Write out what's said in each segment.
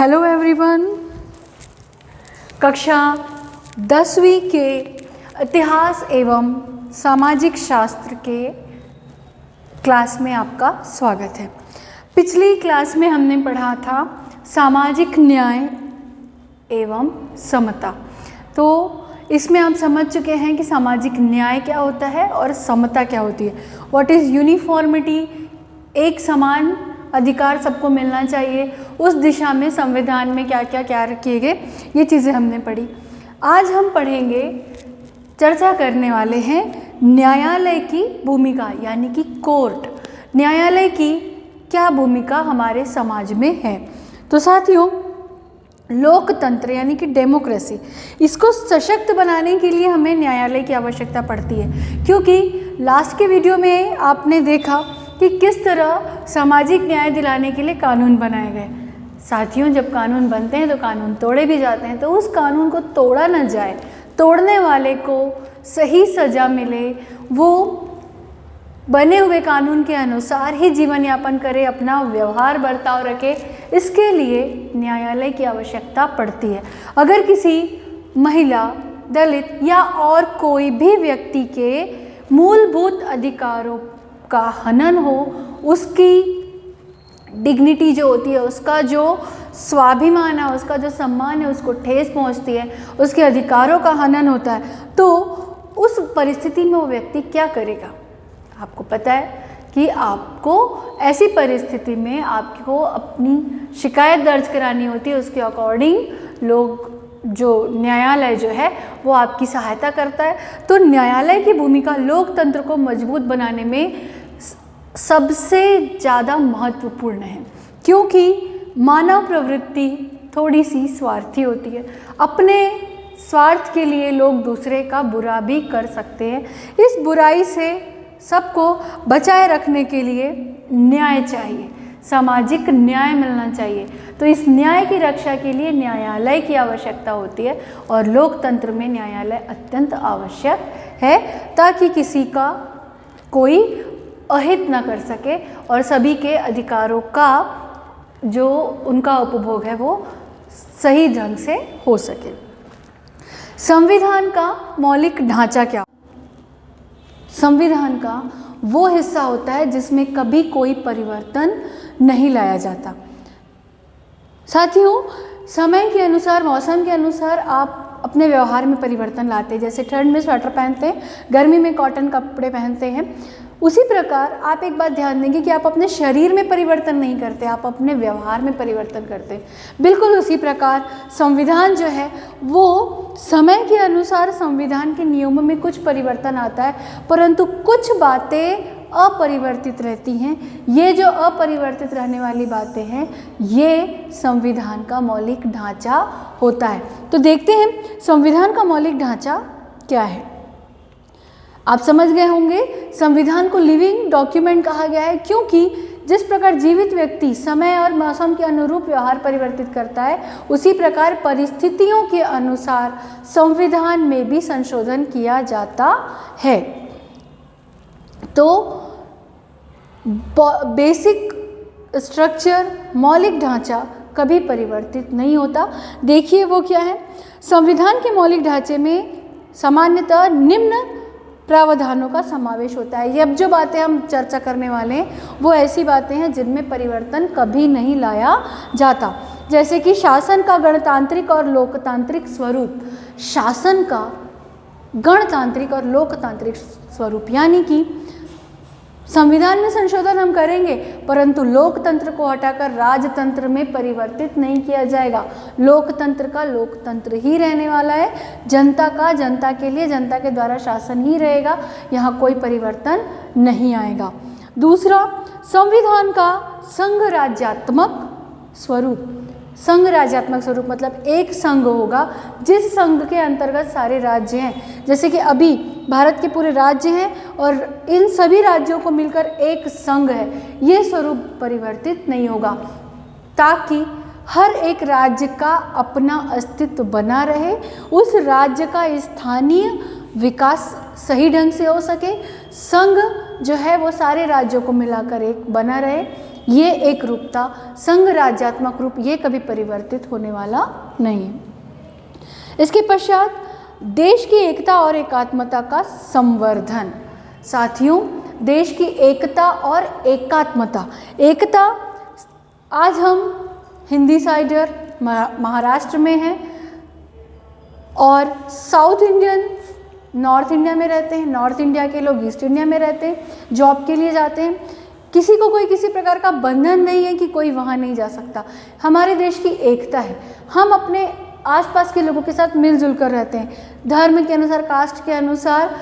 Hello everyone. कक्षा 10वीं के इतिहास एवं सामाजिक शास्त्र के क्लास में आपका स्वागत है। पिछली क्लास में हमने पढ़ा था सामाजिक न्याय एवं समता। तो इसमें आप समझ चुके हैं कि सामाजिक न्याय क्या होता है और समता क्या होती है। व्हाट इज़ यूनिफॉर्मिटी, एक समान अधिकार सबको मिलना चाहिए, उस दिशा में संविधान में क्या किए गए, ये चीज़ें हमने पढ़ी। आज हम पढ़ेंगे, चर्चा करने वाले हैं न्यायालय की भूमिका, यानी कि कोर्ट। न्यायालय की क्या भूमिका हमारे समाज में है। तो साथियों, लोकतंत्र यानी कि डेमोक्रेसी, इसको सशक्त बनाने के लिए हमें न्यायालय की आवश्यकता पड़ती है, क्योंकि लास्ट के वीडियो में आपने देखा कि किस तरह सामाजिक न्याय दिलाने के लिए कानून बनाए गए। साथियों, जब कानून बनते हैं तो कानून तोड़े भी जाते हैं, तो उस कानून को तोड़ा न जाए, तोड़ने वाले को सही सज़ा मिले, वो बने हुए कानून के अनुसार ही जीवन यापन करे, अपना व्यवहार बर्ताव रखे, इसके लिए न्यायालय की आवश्यकता पड़ती है। अगर किसी महिला, दलित या और कोई भी व्यक्ति के मूलभूत अधिकारों का हनन हो, उसकी डिग्निटी जो होती है, उसका जो स्वाभिमान है, उसका जो सम्मान है, उसको ठेस पहुंचती है, उसके अधिकारों का हनन होता है, तो उस परिस्थिति में वो व्यक्ति क्या करेगा। आपको पता है कि आपको ऐसी परिस्थिति में आपको अपनी शिकायत दर्ज करानी होती है, उसके अकॉर्डिंग लोग जो न्यायालय जो है वो आपकी सहायता करता है। तो न्यायालय की भूमिका लोकतंत्र को मजबूत बनाने में सबसे ज़्यादा महत्वपूर्ण है, क्योंकि मानव प्रवृत्ति थोड़ी सी स्वार्थी होती है। अपने स्वार्थ के लिए लोग दूसरे का बुरा भी कर सकते हैं। इस बुराई से सबको बचाए रखने के लिए न्याय चाहिए, सामाजिक न्याय मिलना चाहिए। तो इस न्याय की रक्षा के लिए न्यायालय की आवश्यकता होती है, और लोकतंत्र में न्यायालय अत्यंत आवश्यक है, ताकि किसी का कोई अहित न कर सके और सभी के अधिकारों का जो उनका उपभोग है वो सही ढंग से हो सके। संविधान का मौलिक ढांचा क्या? संविधान का वो हिस्सा होता है जिसमें कभी कोई परिवर्तन नहीं लाया जाता। साथियों, समय के अनुसार, मौसम के अनुसार आप अपने व्यवहार में परिवर्तन लाते हैं। जैसे ठंड में स्वेटर पहनते हैं, गर्मी में कॉटन कपड़े पहनते हैं, उसी प्रकार आप एक बात ध्यान देंगे कि आप अपने शरीर में परिवर्तन नहीं करते, आप अपने व्यवहार में परिवर्तन करते हैं। बिल्कुल उसी प्रकार संविधान जो है वो समय के अनुसार संविधान के नियमों में कुछ परिवर्तन आता है, परंतु कुछ बातें अपरिवर्तित रहती हैं। ये जो अपरिवर्तित रहने वाली बातें हैं, ये संविधान का मौलिक ढांचा होता है। तो देखते हैं संविधान का मौलिक ढांचा क्या है। आप समझ गए होंगे, संविधान को लिविंग डॉक्यूमेंट कहा गया है, क्योंकि जिस प्रकार जीवित व्यक्ति समय और मौसम के अनुरूप व्यवहार परिवर्तित करता है, उसी प्रकार परिस्थितियों के अनुसार संविधान में भी संशोधन किया जाता है। तो बेसिक स्ट्रक्चर, मौलिक ढांचा कभी परिवर्तित नहीं होता। देखिए वो क्या है। संविधान के मौलिक ढांचे में सामान्यतः निम्न प्रावधानों का समावेश होता है। ये अब जो बातें हम चर्चा करने वाले हैं वो ऐसी बातें हैं जिनमें परिवर्तन कभी नहीं लाया जाता। जैसे कि शासन का गणतांत्रिक और लोकतांत्रिक स्वरूप। शासन का गणतांत्रिक और लोकतांत्रिक स्वरूप, यानी कि संविधान में संशोधन हम करेंगे, परंतु लोकतंत्र को हटाकर राजतंत्र में परिवर्तित नहीं किया जाएगा। लोकतंत्र का लोकतंत्र ही रहने वाला है, जनता का जनता के लिए जनता के द्वारा शासन ही रहेगा, यहाँ कोई परिवर्तन नहीं आएगा। दूसरा, संविधान का संघ राज्यात्मक स्वरूप। संघ राज्यात्मक स्वरूप मतलब एक संघ होगा जिस संघ के अंतर्गत सारे राज्य हैं। जैसे कि अभी भारत के पूरे राज्य हैं और इन सभी राज्यों को मिलकर एक संघ है, ये स्वरूप परिवर्तित नहीं होगा, ताकि हर एक राज्य का अपना अस्तित्व बना रहे, उस राज्य का स्थानीय विकास सही ढंग से हो सके, संघ जो है वो सारे राज्यों को मिलाकर एक बना रहे, ये एक रूपता, संघ राज्यात्मक रूप, ये कभी परिवर्तित होने वाला नहीं है। इसके पश्चात देश की एकता और एकात्मता का संवर्धन। साथियों, देश की एकता और एकात्मता, एकता, आज हम हिंदी साइडर महाराष्ट्र में हैं और साउथ इंडियन नॉर्थ इंडिया में रहते हैं, नॉर्थ इंडिया के लोग ईस्ट इंडिया में रहते हैं, जॉब के लिए जाते हैं। किसी को कोई किसी प्रकार का बंधन नहीं है कि कोई वहाँ नहीं जा सकता। हमारे देश की एकता है, हम अपने आसपास के लोगों के साथ मिलजुल कर रहते हैं, धर्म के अनुसार, कास्ट के अनुसार,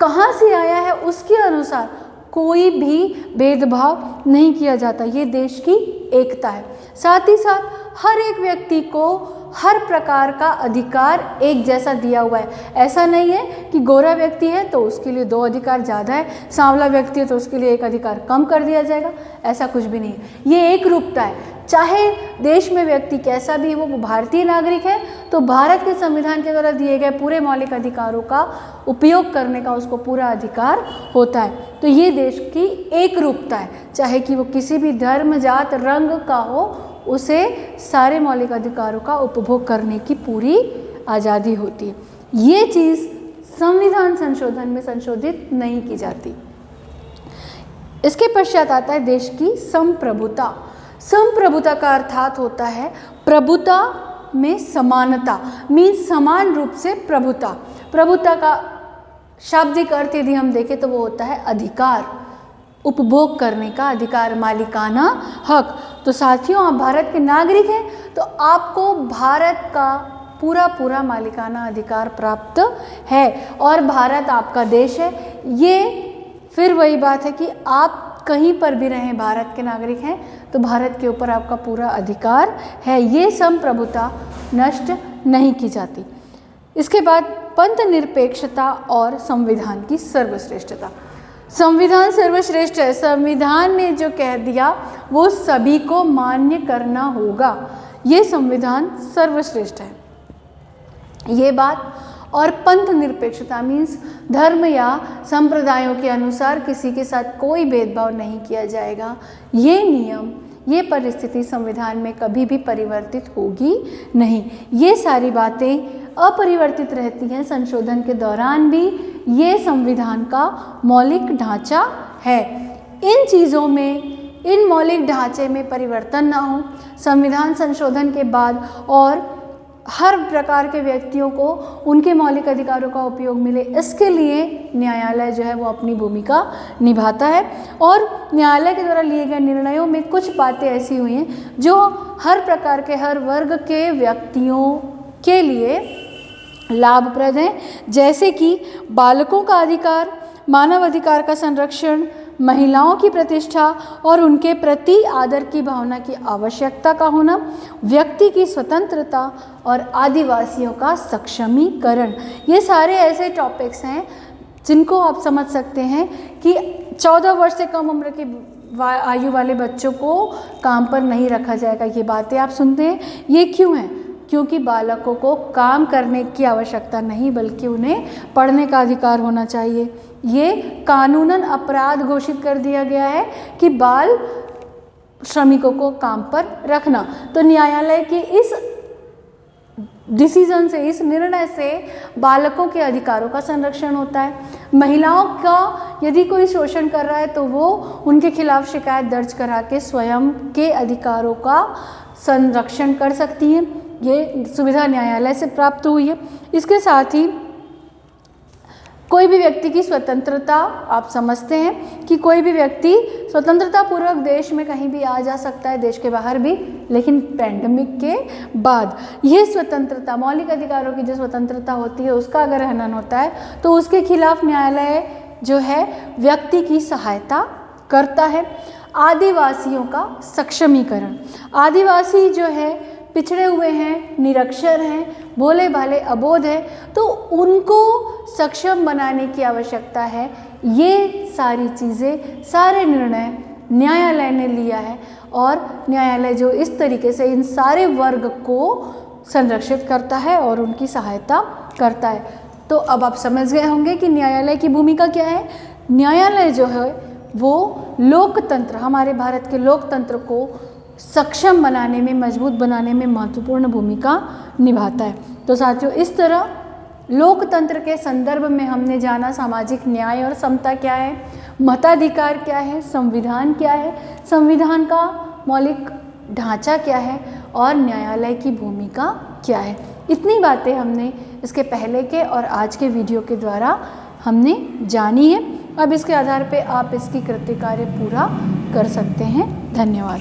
कहाँ से आया है उसके अनुसार कोई भी भेदभाव नहीं किया जाता। ये देश की एकता है। साथ ही साथ हर एक व्यक्ति को हर प्रकार का अधिकार एक जैसा दिया हुआ है। ऐसा नहीं है कि गोरा व्यक्ति है तो उसके लिए 2 अधिकार ज़्यादा है, सांवला व्यक्ति है तो उसके लिए 1 अधिकार कम कर दिया जाएगा, ऐसा कुछ भी नहीं है। ये एक रूपता है। चाहे देश में व्यक्ति कैसा भी हो, वो भारतीय नागरिक है तो भारत के संविधान के द्वारा दिए गए पूरे मौलिक अधिकारों का उपयोग करने का उसको पूरा अधिकार होता है। तो ये देश की एक रूपता है, चाहे कि वो किसी भी धर्म, जात, रंग का हो, उसे सारे मौलिक अधिकारों का उपभोग करने की पूरी आज़ादी होती है। ये चीज़ संविधान संशोधन में संशोधित नहीं की जाती। इसके पश्चात आता है देश की संप्रभुता। संप्रभुता का अर्थात होता है प्रभुता में समानता, मीन्स समान रूप से प्रभुता। प्रभुता का शाब्दिक अर्थ यदि हम देखें तो वो होता है अधिकार, उपभोग करने का अधिकार, मालिकाना हक। तो साथियों, आप भारत के नागरिक हैं तो आपको भारत का पूरा मालिकाना अधिकार प्राप्त है और भारत आपका देश है। ये फिर वही बात है कि आप कहीं पर भी रहें, भारत के नागरिक हैं तो भारत के ऊपर आपका पूरा अधिकार है। ये संप्रभुता नष्ट नहीं की जाती। इसके बाद पंथ निरपेक्षता और संविधान की सर्वश्रेष्ठता। संविधान सर्वश्रेष्ठ है। संविधान ने जो कह दिया वो सभी को मान्य करना होगा। ये संविधान सर्वश्रेष्ठ है, ये बात। और पंथ निरपेक्षता मीन्स धर्म या संप्रदायों के अनुसार किसी के साथ कोई भेदभाव नहीं किया जाएगा। ये नियम, ये परिस्थिति संविधान में कभी भी परिवर्तित होगी नहीं। ये सारी बातें अपरिवर्तित रहती हैं संशोधन के दौरान भी। ये संविधान का मौलिक ढांचा है। इन चीज़ों में, इन मौलिक ढांचे में परिवर्तन ना हो संविधान संशोधन के बाद और हर प्रकार के व्यक्तियों को उनके मौलिक अधिकारों का उपयोग मिले, इसके लिए न्यायालय जो है वो अपनी भूमिका निभाता है। और न्यायालय के द्वारा लिए गए निर्णयों में कुछ बातें ऐसी हुई हैं जो हर प्रकार के, हर वर्ग के व्यक्तियों के लिए लाभप्रद हैं, जैसे कि बालकों का अधिकार, मानव अधिकार का संरक्षण, महिलाओं की प्रतिष्ठा और उनके प्रति आदर की भावना की आवश्यकता का होना, व्यक्ति की स्वतंत्रता और आदिवासियों का सक्षमीकरण। ये सारे ऐसे टॉपिक्स हैं जिनको आप समझ सकते हैं कि 14 वर्ष से कम उम्र की आयु वाले बच्चों को काम पर नहीं रखा जाएगा। ये बातें आप सुनते हैं, ये क्यों हैं? क्योंकि बालकों को काम करने की आवश्यकता नहीं बल्कि उन्हें पढ़ने का अधिकार होना चाहिए। ये कानूनन अपराध घोषित कर दिया गया है कि बाल श्रमिकों को काम पर रखना। तो न्यायालय के इस डिसीजन से, इस निर्णय से बालकों के अधिकारों का संरक्षण होता है। महिलाओं का यदि कोई शोषण कर रहा है तो वो उनके खिलाफ शिकायत दर्ज करा के स्वयं के अधिकारों का संरक्षण कर सकती हैं। ये सुविधा न्यायालय से प्राप्त हुई है। इसके साथ ही कोई भी व्यक्ति की स्वतंत्रता, आप समझते हैं कि कोई भी व्यक्ति स्वतंत्रता पूर्वक देश में कहीं भी आ जा सकता है, देश के बाहर भी, लेकिन पैंडेमिक के बाद ये स्वतंत्रता, मौलिक अधिकारों की जो स्वतंत्रता होती है उसका अगर हनन होता है तो उसके खिलाफ न्यायालय जो है व्यक्ति की सहायता करता है। आदिवासियों का सक्षमीकरण। आदिवासी जो है पिछड़े हुए हैं, निरक्षर हैं, भोले भाले अबोध हैं, तो उनको सक्षम बनाने की आवश्यकता है। ये सारी चीज़ें, सारे निर्णय न्यायालय ने लिया है और न्यायालय जो इस तरीके से इन सारे वर्ग को संरक्षित करता है और उनकी सहायता करता है। तो अब आप समझ गए होंगे कि न्यायालय की भूमिका क्या है। न्यायालय जो है वो लोकतंत्र, हमारे भारत के लोकतंत्र को सक्षम बनाने में, मजबूत बनाने में महत्वपूर्ण भूमिका निभाता है। तो साथियों, इस तरह लोकतंत्र के संदर्भ में हमने जाना सामाजिक न्याय और समता क्या है, मताधिकार क्या है, संविधान क्या है, संविधान का मौलिक ढांचा क्या है और न्यायालय की भूमिका क्या है। इतनी बातें हमने इसके पहले के और आज के वीडियो के द्वारा हमने जानी है। अब इसके आधार पे आप इसकी कृत्य कार्य पूरा कर सकते हैं। धन्यवाद।